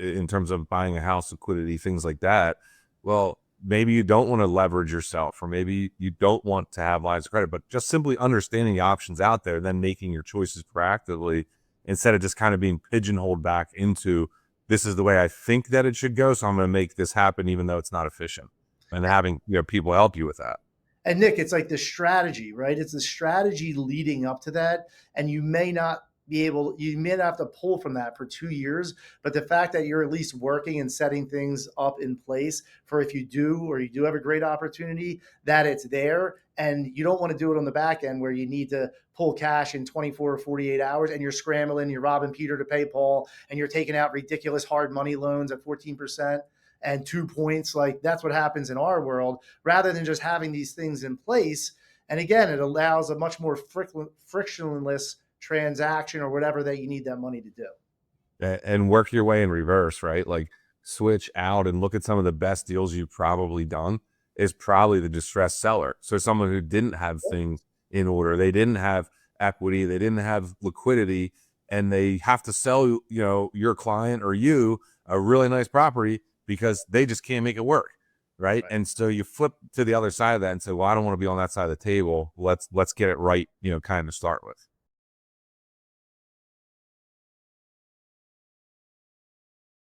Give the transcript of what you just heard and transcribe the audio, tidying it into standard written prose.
in terms of buying a house, liquidity, things like that. Well, maybe you don't want to leverage yourself, or maybe you don't want to have lines of credit, but just simply understanding the options out there, then making your choices proactively instead of just kind of being pigeonholed back into, this is the way I think that it should go, so I'm going to make this happen even though it's not efficient, and having people help you with that. And Nick, it's like the strategy, right? It's the strategy leading up to that. And you may not you may not have to pull from that for 2 years, but the fact that you're at least working and setting things up in place for if you do, or you do have a great opportunity, that it's there. And you don't want to do it on the back end where you need to pull cash in 24 or 48 hours and you're scrambling, you're robbing Peter to pay Paul, and you're taking out ridiculous hard money loans at 14% and 2 points. Like that's what happens in our world, rather than just having these things in place. And again, it allows a much more frictionless transaction or whatever that you need that money to do. And work your way in reverse, right? Like switch out and look at some of the best deals you've probably done is probably the distressed seller. So someone who didn't have things in order, they didn't have equity, they didn't have liquidity, and they have to sell, your client or you a really nice property because they just can't make it work. Right. And so you flip to the other side of that and say, well, I don't want to be on that side of the table. Let's get it right, kind of start with.